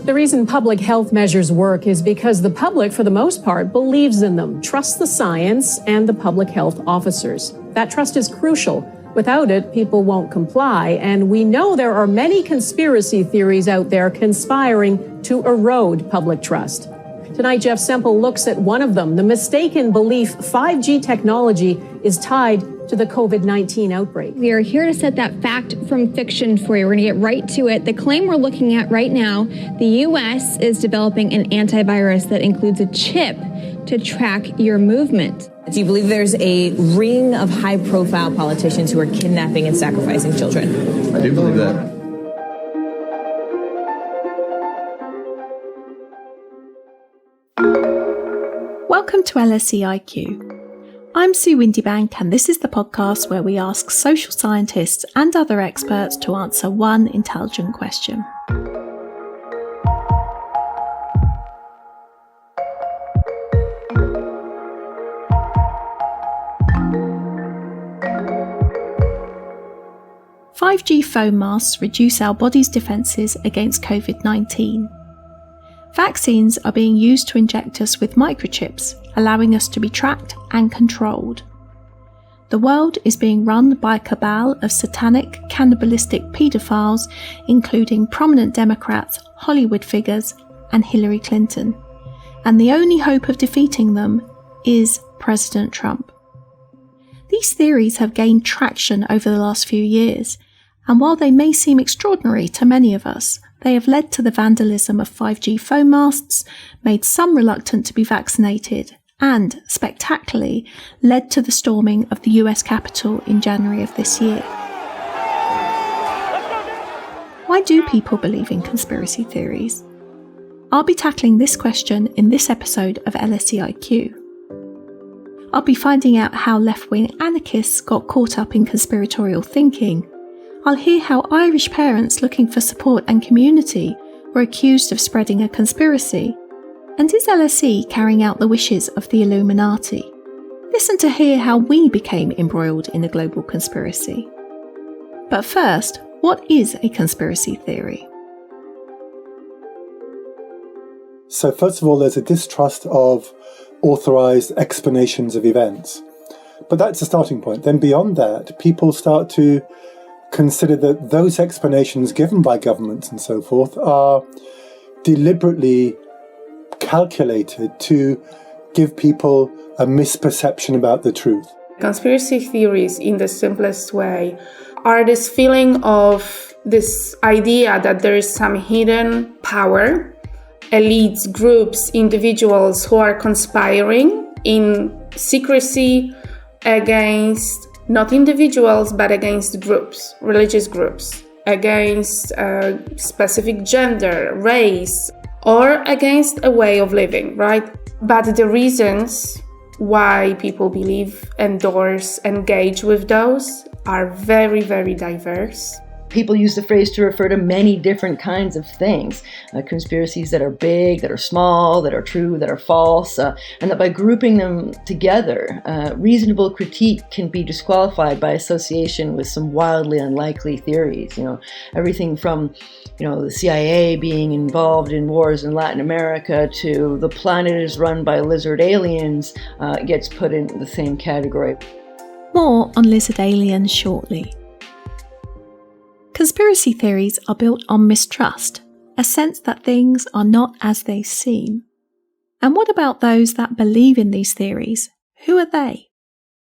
The reason public health measures work is because the public, for the most part, believes in them, trusts the science and the public health officers. That trust is crucial. Without it, people won't comply. And we know there are many conspiracy theories out there conspiring to erode public trust. Tonight, Jeff Semple looks at one of them, the mistaken belief 5G technology is tied to the COVID-19 outbreak. We are here to set that fact from fiction for you. We're going to get right to it. The claim we're looking at right now, the U.S. is developing an antivirus that includes a chip to track your movement. Do you believe there's a ring of high-profile politicians who are kidnapping and sacrificing children? I do believe that. Welcome to LSE IQ. I'm Sue Windybank, and this is the podcast where we ask social scientists and other experts to answer one intelligent question. "5G foam masks reduce our body's defences against COVID-19. Vaccines are being used to inject us with microchips, allowing us to be tracked and controlled. The world is being run by a cabal of satanic, cannibalistic paedophiles, including prominent Democrats, Hollywood figures, and Hillary Clinton. And the only hope of defeating them is President Trump." These theories have gained traction over the last few years, and while they may seem extraordinary to many of us, they have led to the vandalism of 5G foam masts, made some reluctant to be vaccinated, and, spectacularly, led to the storming of the US Capitol in January of this year. Why do people believe in conspiracy theories? I'll be tackling this question in this episode of LSE IQ. I'll be finding out how left-wing anarchists got caught up in conspiratorial thinking. I'll hear how Irish parents looking for support and community were accused of spreading a conspiracy. And is LSE carrying out the wishes of the Illuminati? Listen to hear how we became embroiled in a global conspiracy. But first, what is a conspiracy theory? So first of all, there's a distrust of authorised explanations of events. But that's a starting point. Then beyond that, people start to consider that those explanations given by governments and so forth are deliberately calculated to give people a misperception about the truth. Conspiracy theories, in the simplest way, are this feeling of this idea that there is some hidden power, elites, groups, individuals who are conspiring in secrecy against not individuals, but against groups, religious groups, against a specific gender, race, or against a way of living, right? But the reasons why people believe, endorse, engage with those are very, very diverse. People use the phrase to refer to many different kinds of things, conspiracies that are big, that are small, that are true, that are false, and that by grouping them together, reasonable critique can be disqualified by association with some wildly unlikely theories. Everything from, the CIA being involved in wars in Latin America to the planet is run by lizard aliens gets put in the same category. More on lizard aliens shortly. Conspiracy theories are built on mistrust, a sense that things are not as they seem. And what about those that believe in these theories? Who are they?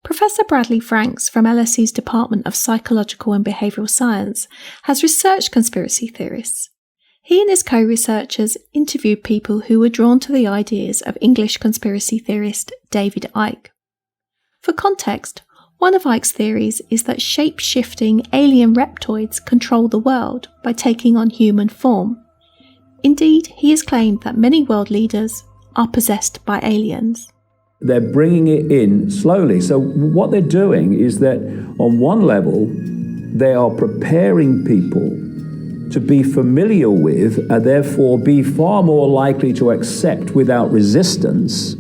Professor Bradley Franks from LSE's Department of Psychological and Behavioural Science has researched conspiracy theorists. He and his co-researchers interviewed people who were drawn to the ideas of English conspiracy theorist David Icke. For context, one of Icke's theories is that shape-shifting alien reptoids control the world by taking on human form. Indeed, he has claimed that many world leaders are possessed by aliens. They're bringing it in slowly. So what they're doing is that on one level, they are preparing people to be familiar with and therefore be far more likely to accept without resistance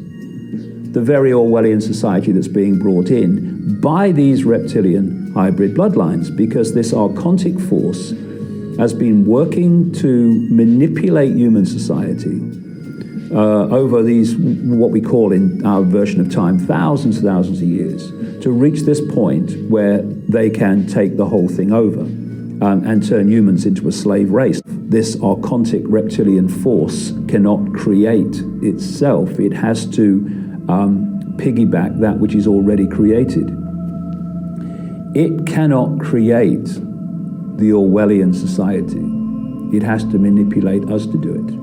the very Orwellian society that's being brought in by these reptilian hybrid bloodlines, because this archontic force has been working to manipulate human society over these, what we call in our version of time, thousands and thousands of years, to reach this point where they can take the whole thing over and turn humans into a slave race. This archontic reptilian force cannot create itself. It has to piggyback that which is already created. It cannot create the Orwellian society. It has to manipulate us to do it.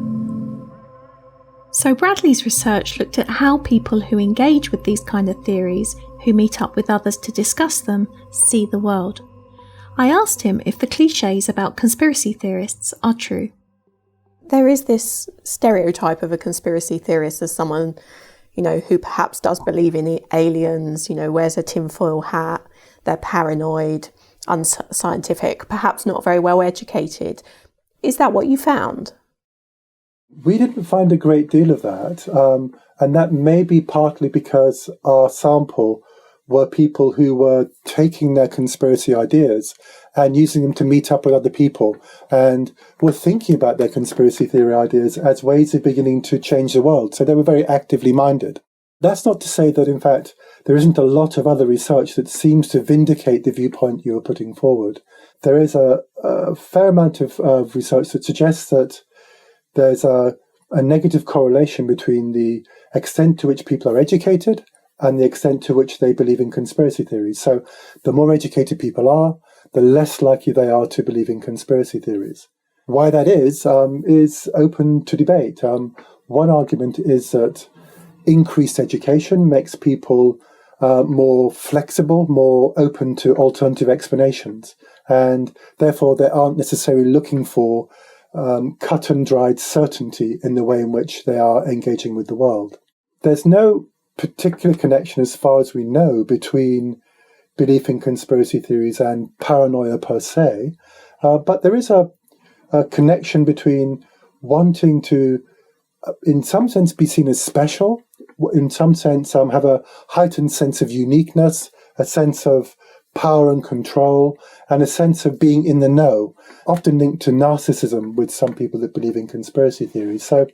So Bradley's research looked at how people who engage with these kind of theories, who meet up with others to discuss them, see the world. I asked him if the cliches about conspiracy theorists are true. There is this stereotype of a conspiracy theorist as someone, who perhaps does believe in aliens, wears a tinfoil hat, they're paranoid, unscientific, perhaps not very well educated. Is that what you found? We didn't find a great deal of that, and that may be partly because our sample were people who were taking their conspiracy ideas and using them to meet up with other people, and were thinking about their conspiracy theory ideas as ways of beginning to change the world. So they were very actively minded. That's not to say that, in fact, there isn't a lot of other research that seems to vindicate the viewpoint you were putting forward. There is a fair amount of research that suggests that there's a negative correlation between the extent to which people are educated and the extent to which they believe in conspiracy theories. So the more educated people are, the less likely they are to believe in conspiracy theories. Why that is open to debate. One argument is that increased education makes people more flexible, more open to alternative explanations, and therefore they aren't necessarily looking for cut and dried certainty in the way in which they are engaging with the world. There's no particular connection, as far as we know, between belief in conspiracy theories and paranoia per se, but there is a connection between wanting to, in some sense, be seen as special, in some sense have a heightened sense of uniqueness, a sense of power and control, and a sense of being in the know, often linked to narcissism with some people that believe in conspiracy theories. So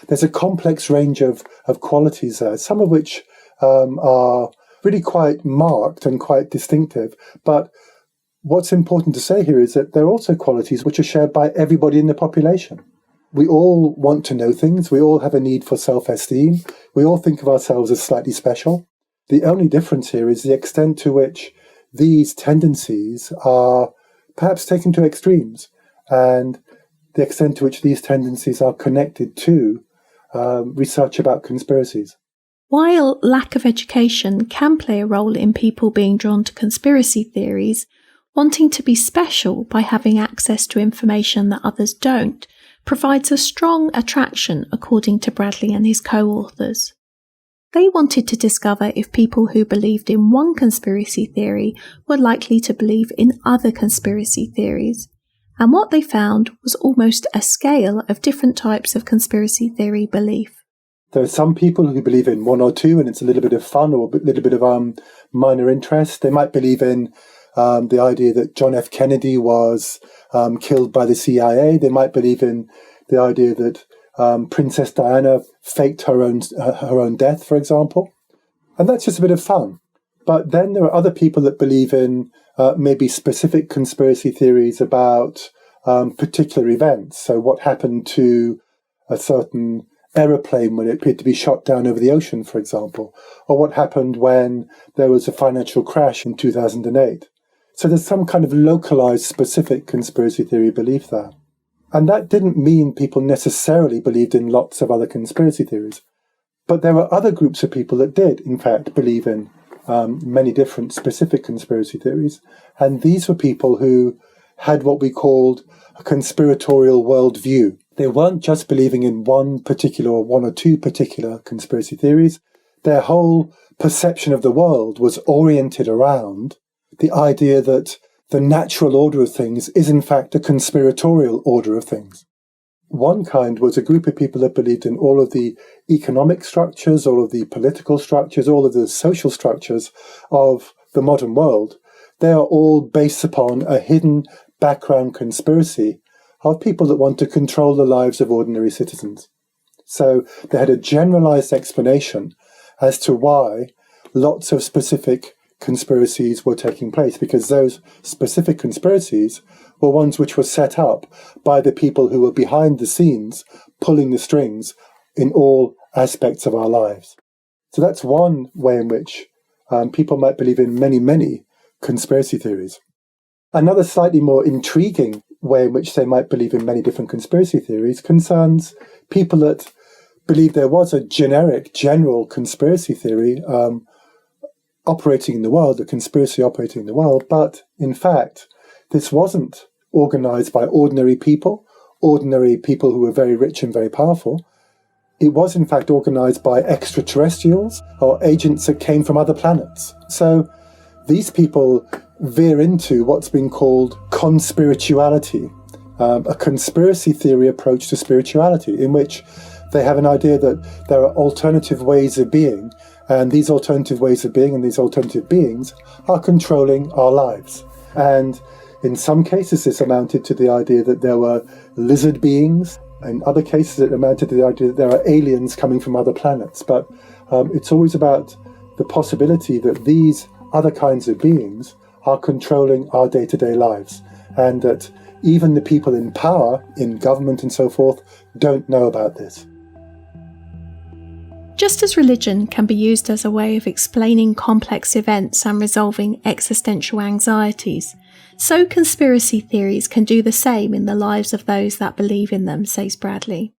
there's a complex range of qualities there, some of which are really quite marked and quite distinctive. But what's important to say here is that there are also qualities which are shared by everybody in the population. We all want to know things. We all have a need for self-esteem. We all think of ourselves as slightly special. The only difference here is the extent to which these tendencies are perhaps taken to extremes, and the extent to which these tendencies are connected to research about conspiracies. While lack of education can play a role in people being drawn to conspiracy theories, wanting to be special by having access to information that others don't provides a strong attraction, according to Bradley and his co-authors. They wanted to discover if people who believed in one conspiracy theory were likely to believe in other conspiracy theories, and what they found was almost a scale of different types of conspiracy theory belief. There are some people who believe in one or two, and it's a little bit of fun or a little bit of minor interest. They might believe in the idea that John F. Kennedy was killed by the CIA. They might believe in the idea that Princess Diana faked her own death, for example. And that's just a bit of fun. But then there are other people that believe in maybe specific conspiracy theories about particular events. So what happened to a certain aeroplane when it appeared to be shot down over the ocean, for example, or what happened when there was a financial crash in 2008. So there's some kind of localized, specific conspiracy theory belief there. And that didn't mean people necessarily believed in lots of other conspiracy theories. But there were other groups of people that did, in fact, believe in many different specific conspiracy theories. And these were people who had what we called a conspiratorial worldview. They weren't just believing in one or two particular conspiracy theories. Their whole perception of the world was oriented around the idea that the natural order of things is in fact a conspiratorial order of things. One kind was a group of people that believed in all of the economic structures, all of the political structures, all of the social structures of the modern world. They are all based upon a hidden background conspiracy of people that want to control the lives of ordinary citizens. So they had a generalized explanation as to why lots of specific conspiracies were taking place, because those specific conspiracies were ones which were set up by the people who were behind the scenes, pulling the strings in all aspects of our lives. So that's one way in which people might believe in many, many conspiracy theories. Another slightly more intriguing way in which they might believe in many different conspiracy theories concerns people that believe there was a general conspiracy theory operating in the world, a conspiracy operating in the world, but in fact, this wasn't organized by ordinary people who were very rich and very powerful. It was in fact organized by extraterrestrials or agents that came from other planets. So these people veer into what's been called conspiratoriality, a conspiracy theory approach to spirituality, in which they have an idea that there are alternative ways of being, and these alternative ways of being and these alternative beings are controlling our lives. And in some cases, this amounted to the idea that there were lizard beings. In other cases, it amounted to the idea that there are aliens coming from other planets. But it's always about the possibility that these other kinds of beings are controlling our day-to-day lives, and that even the people in power, in government and so forth, don't know about this. Just as religion can be used as a way of explaining complex events and resolving existential anxieties, so conspiracy theories can do the same in the lives of those that believe in them, says Bradley.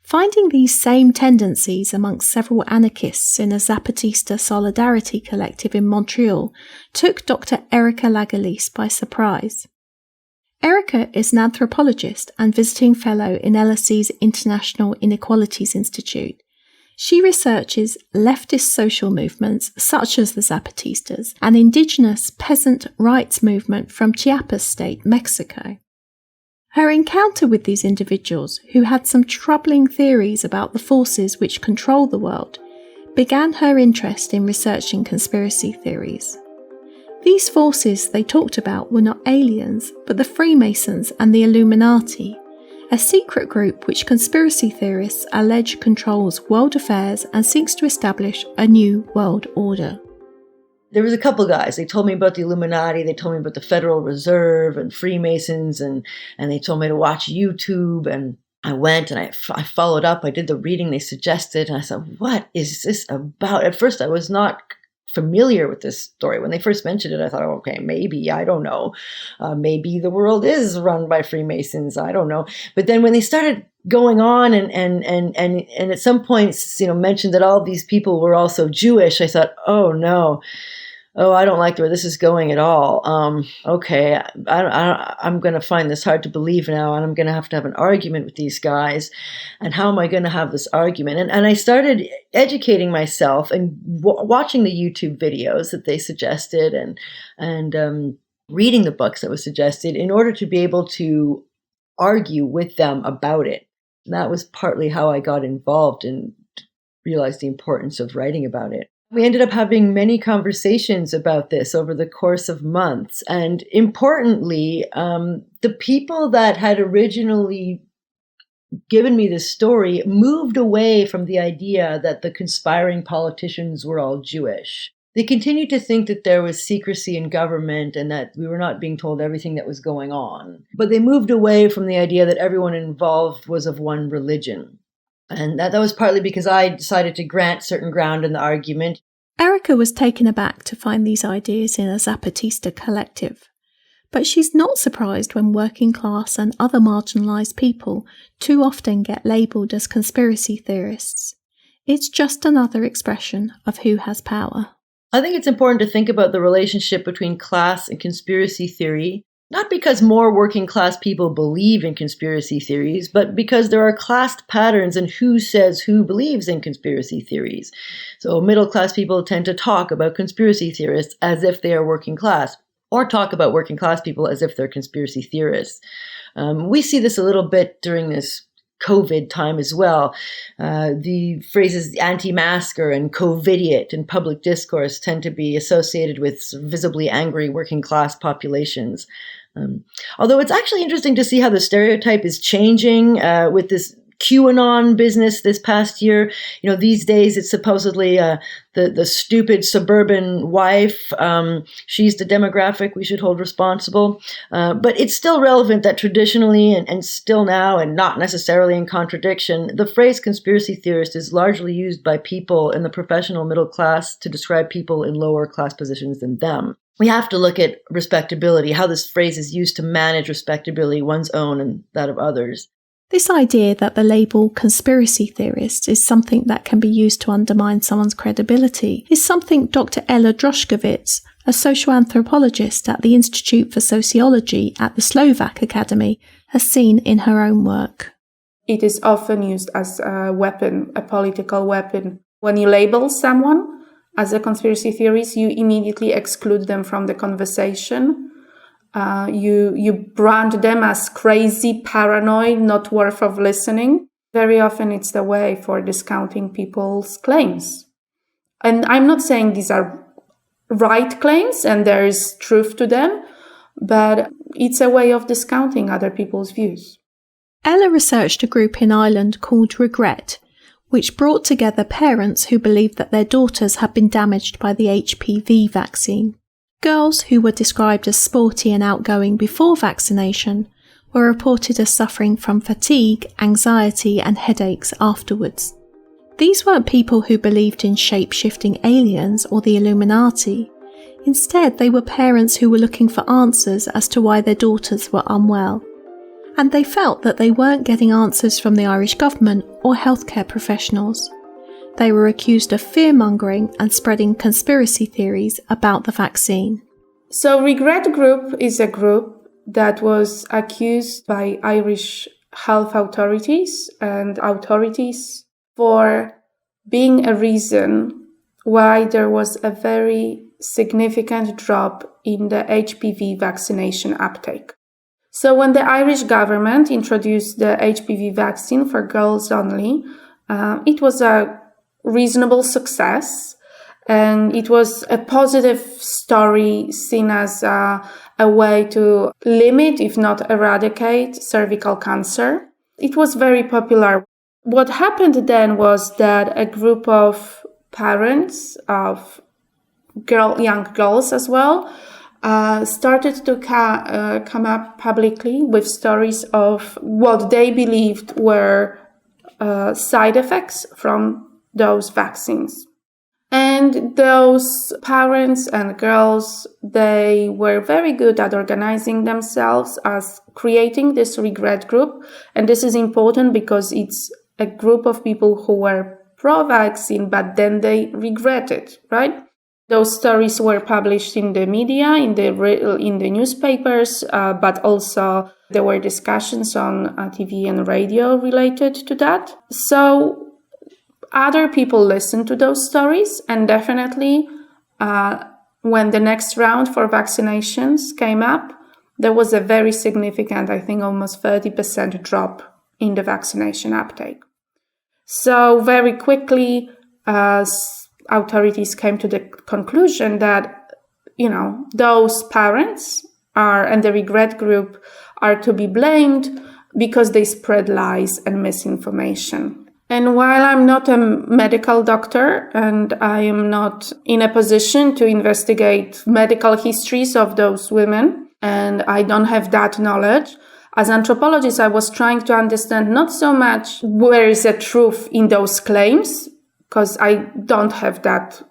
Finding these same tendencies amongst several anarchists in a Zapatista solidarity collective in Montreal took Dr. Erica Lagalis by surprise. Erica is an anthropologist and visiting fellow in LSE's International Inequalities Institute. She researches leftist social movements such as the Zapatistas and indigenous peasant rights movement from Chiapas State, Mexico. Her encounter with these individuals, who had some troubling theories about the forces which control the world, began her interest in researching conspiracy theories. These forces they talked about were not aliens, but the Freemasons and the Illuminati, a secret group which conspiracy theorists allege controls world affairs and seeks to establish a new world order. There was a couple guys. They told me about the Illuminati. They told me about the Federal Reserve and Freemasons, and they told me to watch YouTube. And I went and I followed up. I did the reading they suggested, and I said, "What is this about?" At first, I was not familiar with this story. When they first mentioned it, I thought, okay, maybe, I don't know. Maybe the world is run by Freemasons. I don't know. But then when they started going on and at some points, mentioned that all of these people were also Jewish, I thought, oh no. Oh, I don't like where this is going at all. Okay, I'm going to find this hard to believe now, and I'm going to have an argument with these guys. And how am I going to have this argument? And I started educating myself and watching the YouTube videos that they suggested and reading the books that were suggested in order to be able to argue with them about it. And that was partly how I got involved and realized the importance of writing about it. We ended up having many conversations about this over the course of months. And importantly, the people that had originally given me this story moved away from the idea that the conspiring politicians were all Jewish. They continued to think that there was secrecy in government and that we were not being told everything that was going on. But they moved away from the idea that everyone involved was of one religion. And that was partly because I decided to grant certain ground in the argument. Erica was taken aback to find these ideas in a Zapatista collective. But she's not surprised when working class and other marginalised people too often get labelled as conspiracy theorists. It's just another expression of who has power. I think it's important to think about the relationship between class and conspiracy theory. Not because more working class people believe in conspiracy theories, but because there are classed patterns in who says who believes in conspiracy theories. So middle class people tend to talk about conspiracy theorists as if they are working class, or talk about working class people as if they're conspiracy theorists. We see this a little bit during this COVID time as well. The phrases anti-masker and COVIDiot in public discourse tend to be associated with visibly angry working class populations. Although it's actually interesting to see how the stereotype is changing with this QAnon business this past year. These days it's supposedly the stupid suburban wife. She's the demographic we should hold responsible. But it's still relevant that traditionally and still now, and not necessarily in contradiction, the phrase conspiracy theorist is largely used by people in the professional middle class to describe people in lower class positions than them. We have to look at respectability, how this phrase is used to manage respectability, one's own and that of others. This idea that the label conspiracy theorist is something that can be used to undermine someone's credibility is something Dr. Ella Droshkovits, a social anthropologist at the Institute for Sociology at the Slovak Academy, has seen in her own work. It is often used as a weapon, a political weapon. When you label someone as a conspiracy theorist, you immediately exclude them from the conversation. You brand them as crazy, paranoid, not worth of listening. Very often it's the way for discounting people's claims. And I'm not saying these are right claims and there is truth to them, but it's a way of discounting other people's views. Ella researched a group in Ireland called Regret, which brought together parents who believed that their daughters had been damaged by the HPV vaccine. Girls who were described as sporty and outgoing before vaccination were reported as suffering from fatigue, anxiety and headaches afterwards. These weren't people who believed in shape-shifting aliens or the Illuminati. Instead, they were parents who were looking for answers as to why their daughters were unwell. And they felt that they weren't getting answers from the Irish government or healthcare professionals. They were accused of fear-mongering and spreading conspiracy theories about the vaccine. So Regret Group is a group that was accused by Irish health authorities and authorities for being a reason why there was a very significant drop in the HPV vaccination uptake. So when the Irish government introduced the HPV vaccine for girls only, it was a reasonable success, and it was a positive story seen as a way to limit, if not eradicate, cervical cancer. It was very popular. What happened then was that a group of parents of young girls as well started to come up publicly with stories of what they believed were side effects from those vaccines. And those parents and girls, they were very good at organizing themselves as creating this regret group. And this is important because it's a group of people who were pro-vaccine, but then they regretted, right? Those stories were published in the media, in the newspapers, but also there were discussions on TV and radio related to that. So other people listened to those stories, and definitely when the next round for vaccinations came up, there was a very significant, I think almost 30% drop in the vaccination uptake. So very quickly, authorities came to the conclusion that, those parents and the regret group are to be blamed because they spread lies and misinformation. And while I'm not a medical doctor and I am not in a position to investigate medical histories of those women, and I don't have that knowledge, as anthropologist, I was trying to understand not so much where is the truth in those claims, because I don't have that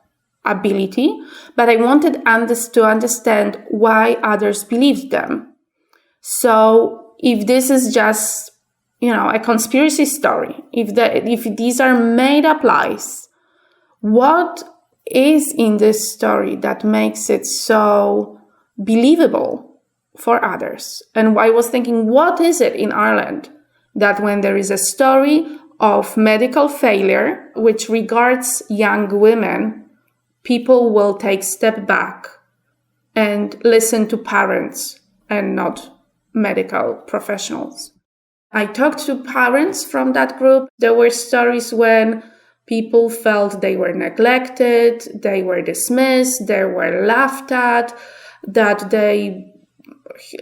ability, but I wanted to understand why others believed them. So if this is just a conspiracy story, if these are made up lies, what is in this story that makes it so believable for others? And I was thinking, what is it in Ireland that when there is a story of medical failure which regards young women, people will take step back and listen to parents and not medical professionals? I talked to parents from that group. There were stories when people felt they were neglected, they were dismissed, they were laughed at, that they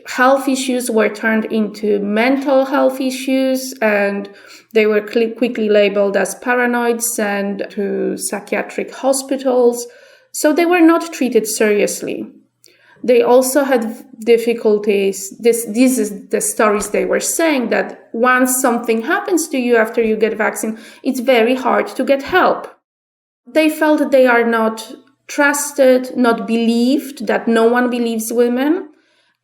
health issues were turned into mental health issues, and they were quickly labeled as paranoid, sent to psychiatric hospitals. So they were not treated seriously. They also had difficulties. This is the stories they were saying, that once something happens to you after you get vaccine, it's very hard to get help. They felt that they are not trusted, not believed, that no one believes women,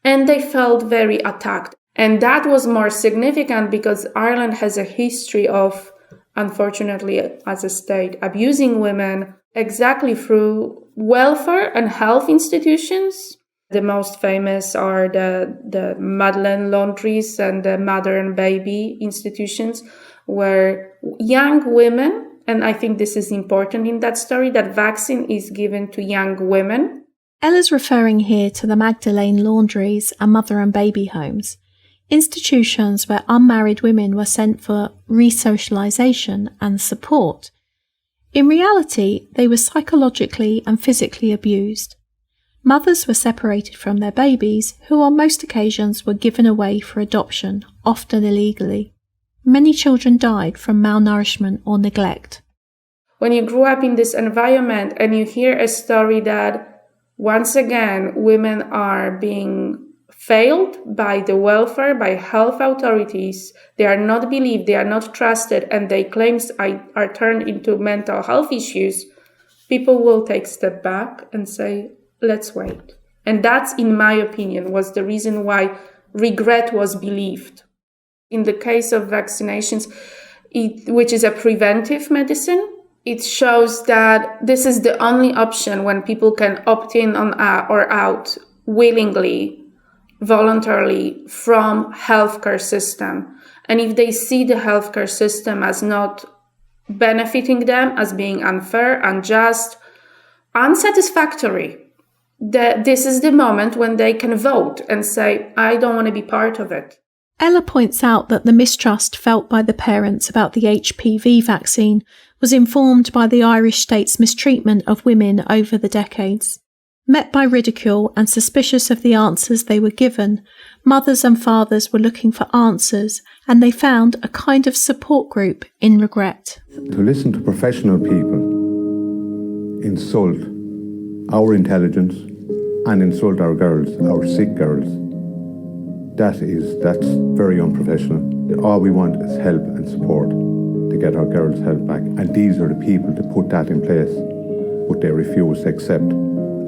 and they felt very attacked. And that was more significant because Ireland has a history of, unfortunately, as a state, abusing women exactly through welfare and health institutions. The most famous are the Madeleine laundries and the mother and baby institutions, where young women, and I think this is important in that story, that vaccine is given to young women. Ella's referring here to the Magdalene laundries and mother and baby homes, institutions where unmarried women were sent for resocialization and support. In reality, they were psychologically and physically abused. Mothers were separated from their babies, who on most occasions were given away for adoption, often illegally. Many children died from malnourishment or neglect. When you grew up in this environment and you hear a story that, once again, women are being failed by the welfare, by health authorities, they are not believed, they are not trusted, and their claims are turned into mental health issues, people will take a step back and say, let's wait. And that's, in my opinion, was the reason why regret was believed. In the case of vaccinations, which is a preventive medicine, it shows that this is the only option when people can opt in on or out willingly, voluntarily from healthcare system. And if they see the healthcare system as not benefiting them, as being unfair, unjust, unsatisfactory, this is the moment when they can vote and say, I don't want to be part of it. Ella points out that the mistrust felt by the parents about the HPV vaccine was informed by the Irish state's mistreatment of women over the decades. Met by ridicule and suspicious of the answers they were given, mothers and fathers were looking for answers, and they found a kind of support group in regret. To listen to professional people insult our intelligence and insult our girls, our sick girls, that's very unprofessional. All we want is help and support to get our girls' health back, and these are the people to put that in place, but they refuse to accept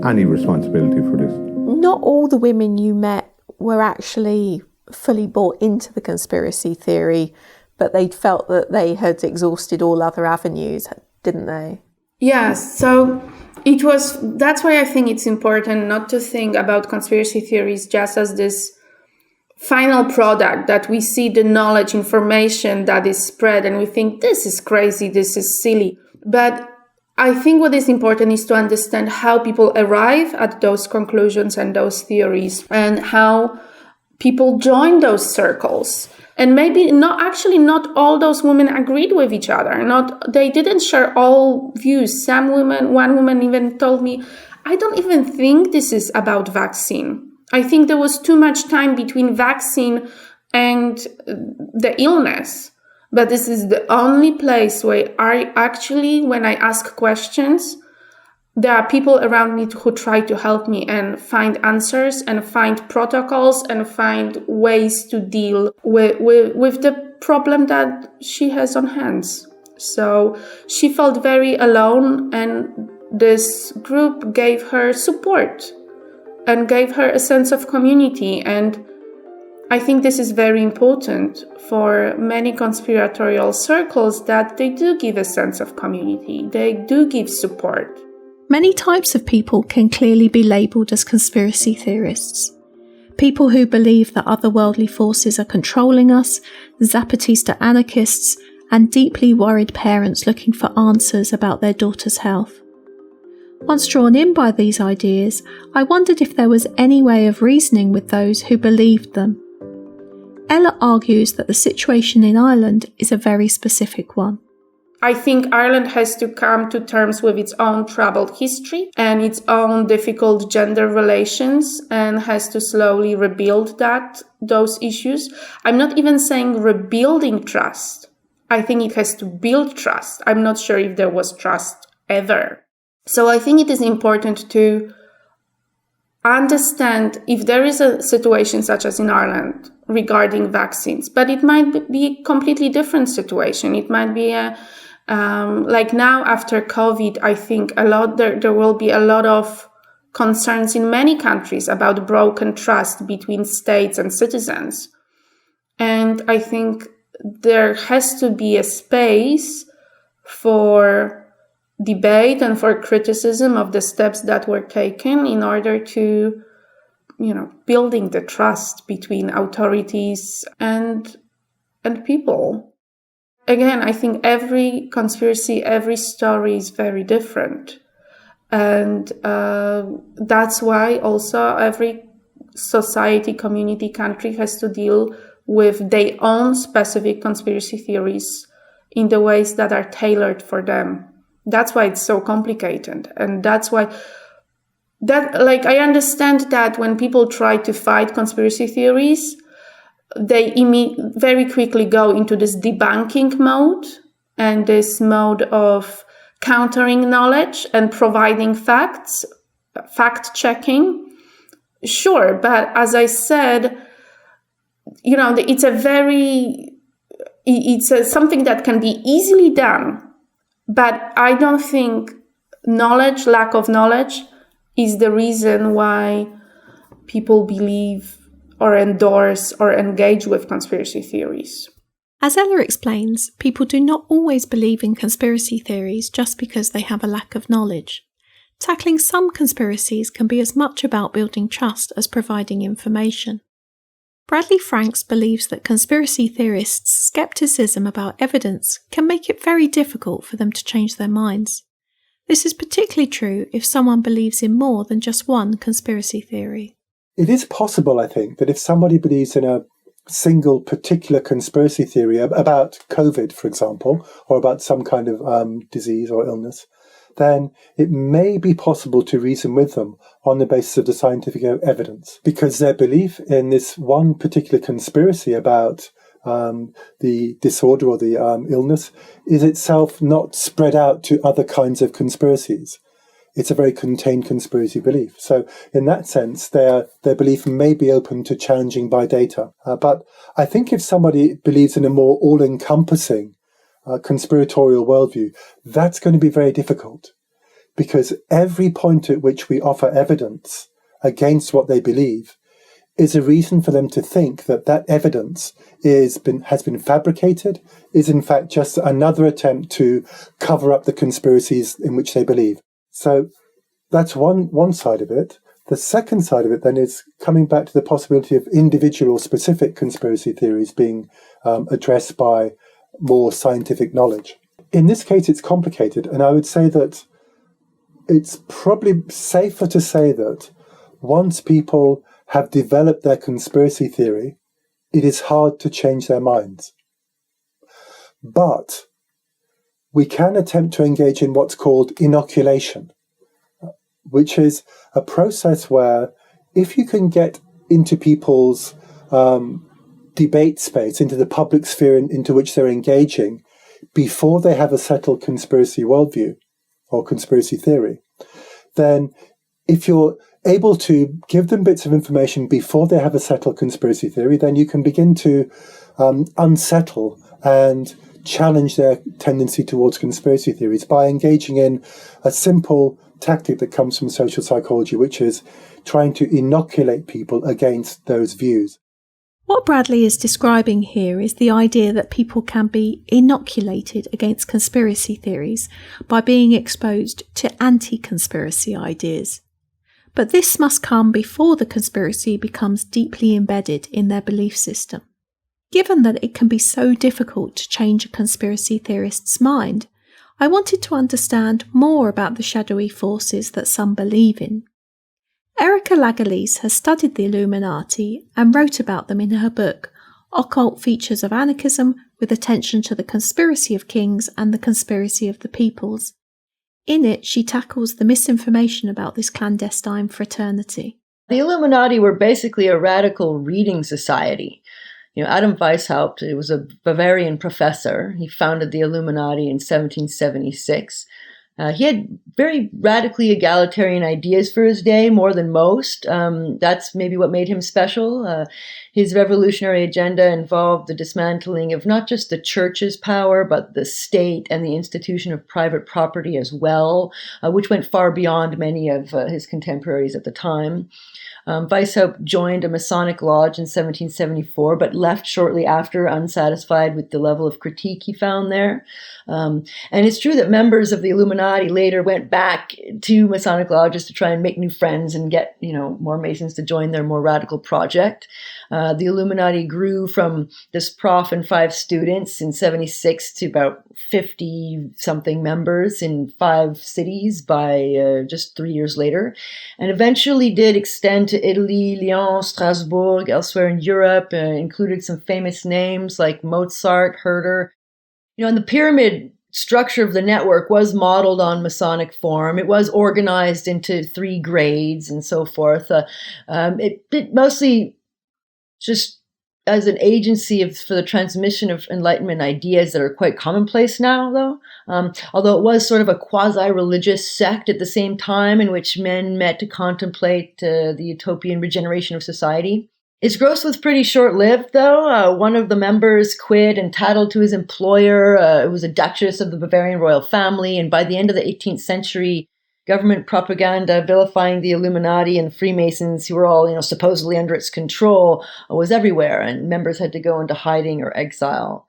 any responsibility for this. Not all the women you met were actually fully bought into the conspiracy theory, but they'd felt that they had exhausted all other avenues, didn't they? Yes, so that's why I think it's important not to think about conspiracy theories just as this final product that we see the knowledge, information that is spread, and we think this is crazy, this is silly. But I think what is important is to understand how people arrive at those conclusions and those theories, and how people join those circles. And maybe not all those women agreed with each other. They didn't share all views. one woman even told me, I don't even think this is about vaccine. I think there was too much time between vaccine and the illness. But this is the only place where when I ask questions, there are people around me who try to help me and find answers and find protocols and find ways to deal with the problem that she has on hands. So she felt very alone, and this group gave her support and gave her a sense of community. And I think this is very important for many conspiratorial circles, that they do give a sense of community. They do give support. Many types of people can clearly be labelled as conspiracy theorists. People who believe that otherworldly forces are controlling us, Zapatista anarchists, and deeply worried parents looking for answers about their daughter's health. Once drawn in by these ideas, I wondered if there was any way of reasoning with those who believed them. Ella argues that the situation in Ireland is a very specific one. I think Ireland has to come to terms with its own troubled history and its own difficult gender relations and has to slowly rebuild those issues. I'm not even saying rebuilding trust. I think it has to build trust. I'm not sure if there was trust ever. So I think it is important to understand if there is a situation such as in Ireland regarding vaccines, but it might be a completely different situation. It might be like now after COVID, I think there will be a lot of concerns in many countries about broken trust between states and citizens. And I think there has to be a space for debate and for criticism of the steps that were taken in order to, building the trust between authorities and people. Again, I think every conspiracy, every story is very different. And that's why also every society, community, country has to deal with their own specific conspiracy theories in the ways that are tailored for them. That's why it's so complicated. And that's why I understand that when people try to fight conspiracy theories, they very quickly go into this debunking mode and this mode of countering knowledge and providing facts, fact-checking. Sure, but as I said, it's something that can be easily done, but I don't think lack of knowledge is the reason why people believe or endorse or engage with conspiracy theories. As Ella explains, people do not always believe in conspiracy theories just because they have a lack of knowledge. Tackling some conspiracies can be as much about building trust as providing information. Bradley Franks believes that conspiracy theorists' skepticism about evidence can make it very difficult for them to change their minds. This is particularly true if someone believes in more than just one conspiracy theory. It is possible, I think, that if somebody believes in a single particular conspiracy theory about COVID, for example, or about some kind of disease or illness, then it may be possible to reason with them on the basis of the scientific evidence, because their belief in this one particular conspiracy about the disorder or the illness is itself not spread out to other kinds of conspiracies. It's a very contained conspiracy belief. So in that sense, their belief may be open to challenging by data. But I think if somebody believes in a more all-encompassing conspiratorial worldview, that's going to be very difficult, because every point at which we offer evidence against what they believe is a reason for them to think that evidence has been fabricated, is in fact just another attempt to cover up the conspiracies in which they believe. So that's one side of it. The second side of it then is coming back to the possibility of individual or specific conspiracy theories being addressed by more scientific knowledge. In this case, it's complicated, and I would say that it's probably safer to say that once people have developed their conspiracy theory, it is hard to change their minds. But we can attempt to engage in what's called inoculation, which is a process where if you can get into people's debate space, into the public sphere into which they're engaging, before they have a settled conspiracy worldview or conspiracy theory, then if you're able to give them bits of information before they have a settled conspiracy theory, then you can begin to unsettle and challenge their tendency towards conspiracy theories by engaging in a simple tactic that comes from social psychology, which is trying to inoculate people against those views. What Bradley is describing here is the idea that people can be inoculated against conspiracy theories by being exposed to anti-conspiracy ideas. But this must come before the conspiracy becomes deeply embedded in their belief system. Given that it can be so difficult to change a conspiracy theorist's mind, I wanted to understand more about the shadowy forces that some believe in. Erica Lagalese has studied the Illuminati and wrote about them in her book, Occult Features of Anarchism, with attention to the conspiracy of kings and the conspiracy of the peoples. In it, she tackles the misinformation about this clandestine fraternity. The Illuminati were basically a radical reading society. Adam Weishaupt was a Bavarian professor. He founded the Illuminati in 1776. He had very radically egalitarian ideas for his day, more than most. That's maybe what made him special. His revolutionary agenda involved the dismantling of not just the church's power, but the state and the institution of private property as well, which went far beyond many of his contemporaries at the time. Weishaupt joined a Masonic lodge in 1774, but left shortly after, unsatisfied with the level of critique he found there. And it's true that members of the Illuminati later went back to Masonic lodges to try and make new friends and get, more Masons to join their more radical project. The Illuminati grew from this prof and 5 students in 76 to about 50-something members in 5 cities by just 3 years later, and eventually did extend to Italy, Lyon, Strasbourg, elsewhere in Europe, included some famous names like Mozart, Herder. And the pyramid structure of the network was modeled on Masonic form. It was organized into 3 grades and so forth. It mostly just as an agency for the transmission of Enlightenment ideas that are quite commonplace now, though. Although it was sort of a quasi-religious sect at the same time in which men met to contemplate the utopian regeneration of society. Its growth was pretty short-lived, though. One of the members quit and tattled to his employer. It was a duchess of the Bavarian royal family, and by the end of the 18th century, government propaganda vilifying the Illuminati and Freemasons, who were all, supposedly under its control, was everywhere, and members had to go into hiding or exile.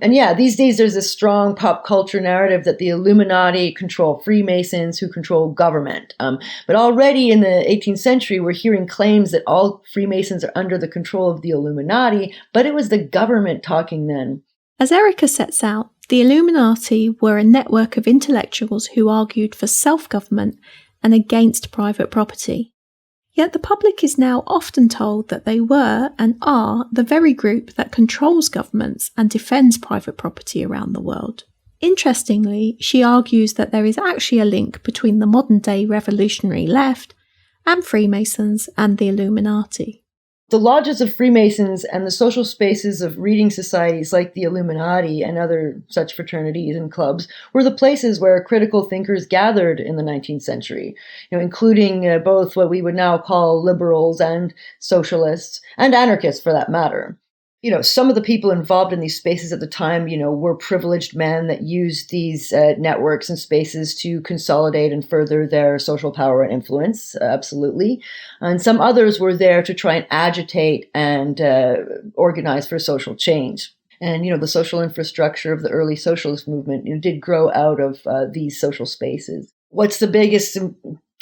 These days there's a strong pop culture narrative that the Illuminati control Freemasons who control government. But already in the 18th century, we're hearing claims that all Freemasons are under the control of the Illuminati, but it was the government talking then. As Erica sets out, the Illuminati were a network of intellectuals who argued for self-government and against private property. Yet the public is now often told that they were and are the very group that controls governments and defends private property around the world. Interestingly, she argues that there is actually a link between the modern-day revolutionary left and Freemasons and the Illuminati. The lodges of Freemasons and the social spaces of reading societies like the Illuminati and other such fraternities and clubs were the places where critical thinkers gathered in the 19th century, including both what we would now call liberals and socialists, and anarchists for that matter. Some of the people involved in these spaces at the time, were privileged men that used these networks and spaces to consolidate and further their social power and influence, absolutely. And some others were there to try and agitate and organize for social change. And, the social infrastructure of the early socialist movement did grow out of these social spaces. What's the biggest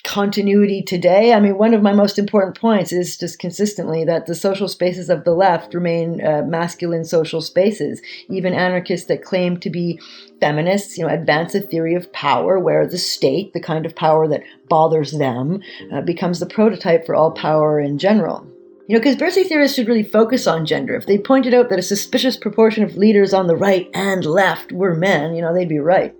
continuity today? One of my most important points is just consistently that the social spaces of the left remain masculine social spaces. Even anarchists that claim to be feminists, advance a theory of power where the state, the kind of power that bothers them, becomes the prototype for all power in general. Conspiracy theorists should really focus on gender. If they pointed out that a suspicious proportion of leaders on the right and left were men, they'd be right.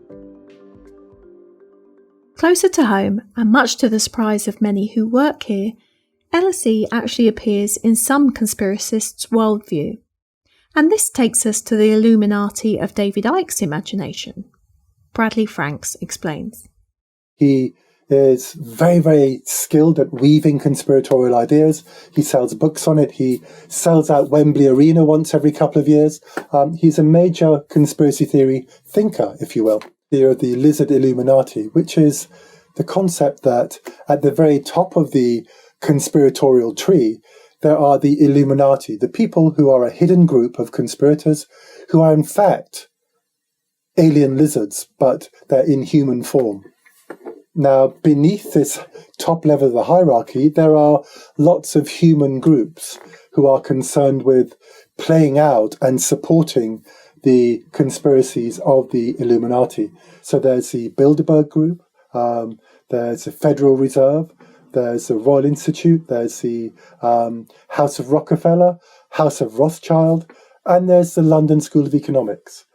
Closer to home, and much to the surprise of many who work here, LSE actually appears in some conspiracists' worldview. And this takes us to the Illuminati of David Icke's imagination. Bradley Franks explains. He is very, very skilled at weaving conspiratorial ideas. He sells books on it. He sells out Wembley Arena once every couple of years. He's a major conspiracy theory thinker, if you will. Theory of the lizard Illuminati, which is the concept that at the very top of the conspiratorial tree, there are the Illuminati, the people who are a hidden group of conspirators who are in fact alien lizards, but they're in human form. Now, beneath this top level of the hierarchy, there are lots of human groups who are concerned with playing out and supporting the conspiracies of the Illuminati. So there's the Bilderberg Group, there's the Federal Reserve, there's the Royal Institute, there's the House of Rockefeller, House of Rothschild, and there's the London School of Economics.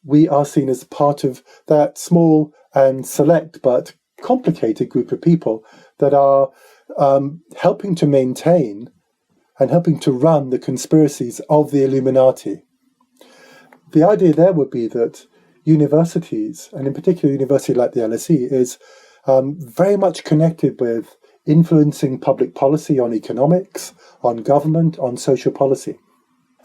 We are seen as part of that small and select but complicated group of people that are helping to maintain and helping to run the conspiracies of the Illuminati. The idea there would be that universities, and in particular a university like the LSE, is very much connected with influencing public policy on economics, on government, on social policy.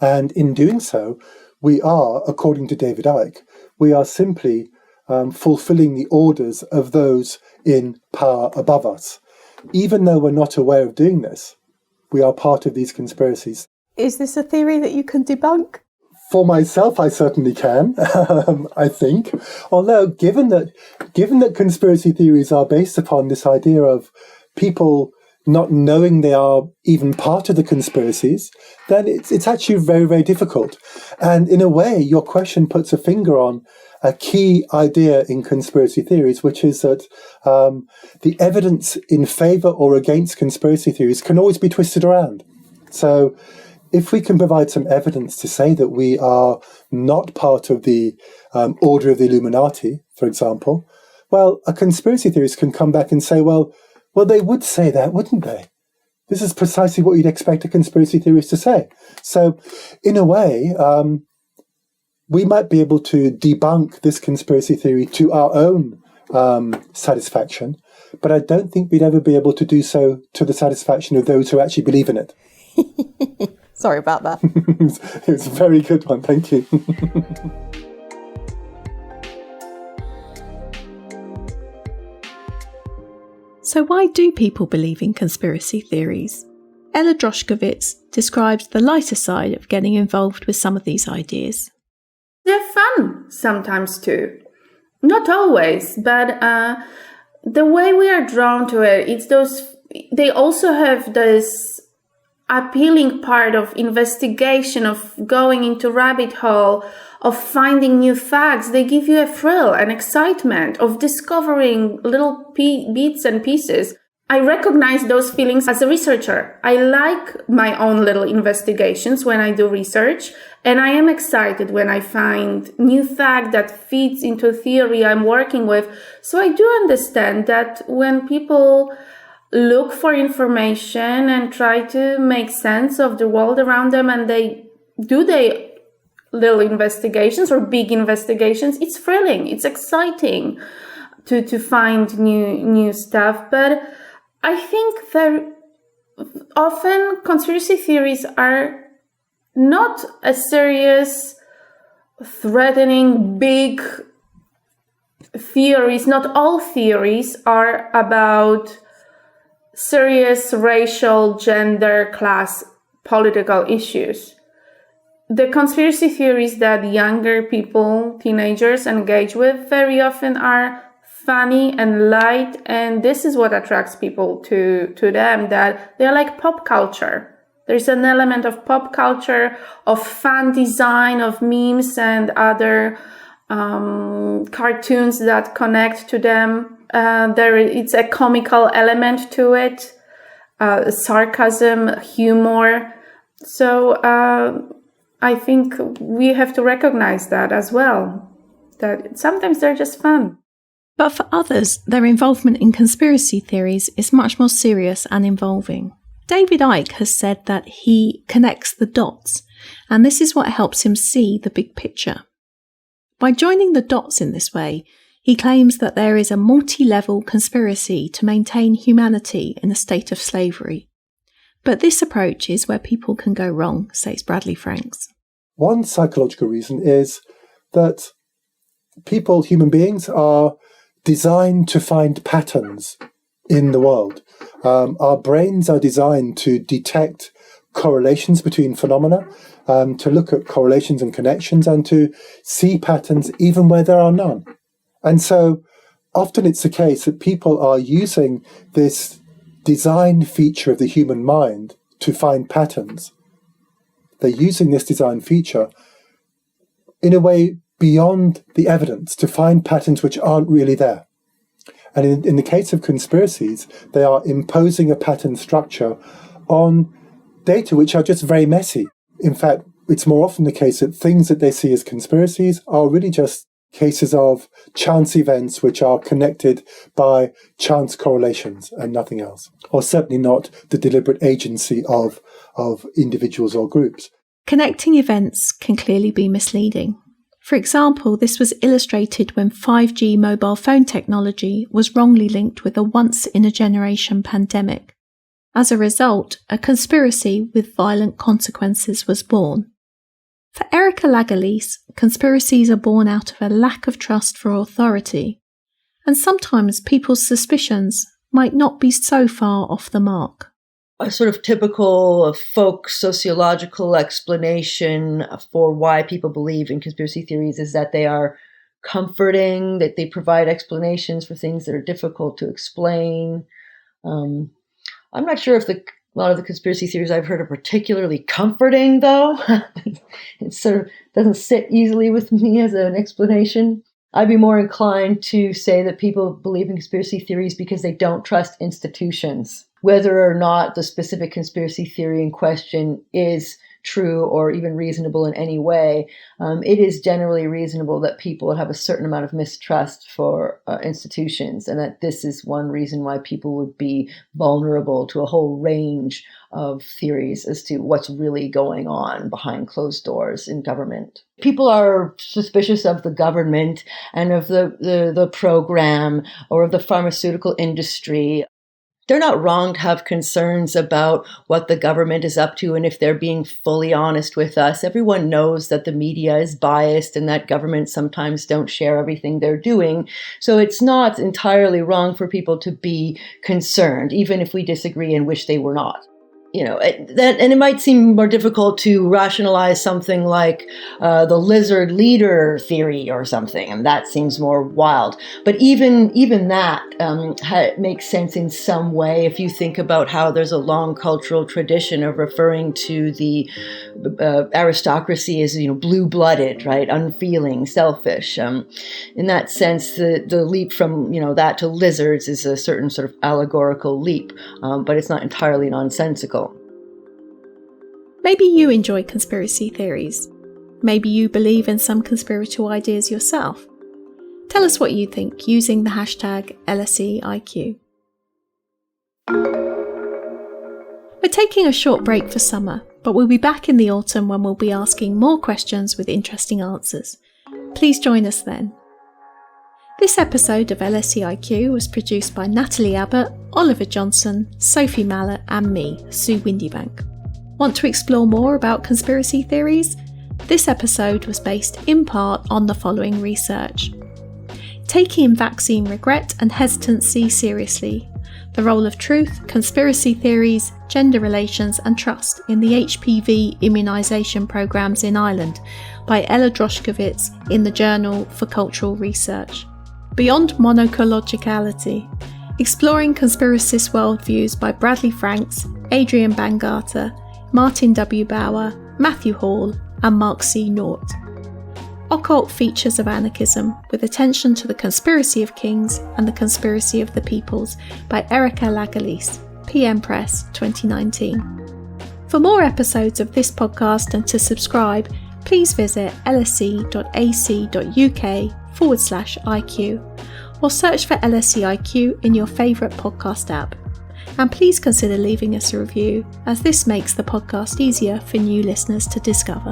And in doing so, we are, according to David Icke, we are simply fulfilling the orders of those in power above us. Even though we're not aware of doing this, we are part of these conspiracies. Is this a theory that you can debunk? For myself, I certainly can, I think. Although, given that conspiracy theories are based upon this idea of people not knowing they are even part of the conspiracies, then it's actually very, very difficult. And in a way, your question puts a finger on a key idea in conspiracy theories, which is that the evidence in favor or against conspiracy theories can always be twisted around. So if we can provide some evidence to say that we are not part of the order of the Illuminati, for example, well, a conspiracy theorist can come back and say, well, they would say that, wouldn't they? This is precisely what you'd expect a conspiracy theorist to say. So, in a way, we might be able to debunk this conspiracy theory to our own satisfaction, but I don't think we'd ever be able to do so to the satisfaction of those who actually believe in it. Sorry about that. It was a very good one, thank you. So why do people believe in conspiracy theories? Ella Droshkovitz describes the lighter side of getting involved with some of these ideas. They're fun sometimes too. Not always, but the way we are drawn to it, they also have this appealing part of investigation, of going into rabbit hole, of finding new facts. They give you a thrill and excitement of discovering little bits and pieces. I recognize those feelings as a researcher. I like my own little investigations when I do research, and I am excited when I find new fact that fits into a theory I'm working with. So I do understand that when people look for information and try to make sense of the world around them, and they do their little investigations or big investigations, it's thrilling, it's exciting to find new stuff. But I think that often conspiracy theories are not a serious, threatening, big theories. Not all theories are about serious racial, gender, class, political issues. The conspiracy theories that younger people, teenagers, engage with very often are funny and light, and this is what attracts people to them, that they're like pop culture. There's an element of pop culture, of fan design, of memes and other cartoons that connect to them. It's a comical element to it, sarcasm, humor. So I think we have to recognize that as well, that sometimes they're just fun. But for others, their involvement in conspiracy theories is much more serious and involving. David Icke has said that he connects the dots, and this is what helps him see the big picture. By joining the dots in this way, he claims that there is a multi-level conspiracy to maintain humanity in a state of slavery. But this approach is where people can go wrong, says Bradley Franks. One psychological reason is that people, human beings, are designed to find patterns in the world. Our brains are designed to detect correlations between phenomena, to look at correlations and connections, and to see patterns even where there are none. And so often it's the case that people are using this design feature of the human mind to find patterns. They're using this design feature in a way beyond the evidence to find patterns which aren't really there. And in the case of conspiracies, they are imposing a pattern structure on data which are just very messy. In fact, it's more often the case that things that they see as conspiracies are really just cases of chance events which are connected by chance correlations and nothing else, or certainly not the deliberate agency of individuals or groups. Connecting events can clearly be misleading. For example, this was illustrated when 5G mobile phone technology was wrongly linked with a once-in-a-generation pandemic. As a result, a conspiracy with violent consequences was born. For Erica Lagalis, conspiracies are born out of a lack of trust for authority, and sometimes people's suspicions might not be so far off the mark. A sort of typical folk sociological explanation for why people believe in conspiracy theories is that they are comforting, that they provide explanations for things that are difficult to explain. I'm not sure if a lot of the conspiracy theories I've heard are particularly comforting, though. It sort of doesn't sit easily with me as an explanation. I'd be more inclined to say that people believe in conspiracy theories because they don't trust institutions. Whether or not the specific conspiracy theory in question is true or even reasonable in any way, it is generally reasonable that people have a certain amount of mistrust for institutions, and that this is one reason why people would be vulnerable to a whole range of theories as to what's really going on behind closed doors in government. People are suspicious of the government and of the program or of the pharmaceutical industry. They're not wrong to have concerns about what the government is up to and if they're being fully honest with us. Everyone knows that the media is biased and that governments sometimes don't share everything they're doing. So it's not entirely wrong for people to be concerned, even if we disagree and wish they were not. And it might seem more difficult to rationalize something like the lizard leader theory or something, and that seems more wild. But even that makes sense in some way if you think about how there's a long cultural tradition of referring to the aristocracy as blue-blooded, right, unfeeling, selfish. In that sense, the leap from that to lizards is a certain sort of allegorical leap, but it's not entirely nonsensical. Maybe you enjoy conspiracy theories. Maybe you believe in some conspiratorial ideas yourself. Tell us what you think using the hashtag LSE IQ. We're taking a short break for summer, but we'll be back in the autumn when we'll be asking more questions with interesting answers. Please join us then. This episode of LSE IQ was produced by Natalie Abbott, Oliver Johnson, Sophie Mallet and me, Sue Windybank. Want to explore more about conspiracy theories? This episode was based in part on the following research. Taking vaccine regret and hesitancy seriously. The role of truth, conspiracy theories, gender relations and trust in the HPV immunisation programmes in Ireland by Ella Droshkovitz in the Journal for Cultural Research. Beyond Monocologicality. Exploring conspiracist worldviews by Bradley Franks, Adrian Bangarter, Martin W. Bauer, Matthew Hall and Mark C. Nort. Occult Features of Anarchism, with attention to the Conspiracy of Kings and the Conspiracy of the Peoples by Erica Lagalis, PM Press 2019. For more episodes of this podcast and to subscribe, please visit lse.ac.uk/IQ or search for LSE IQ in your favourite podcast app. And please consider leaving us a review, as this makes the podcast easier for new listeners to discover.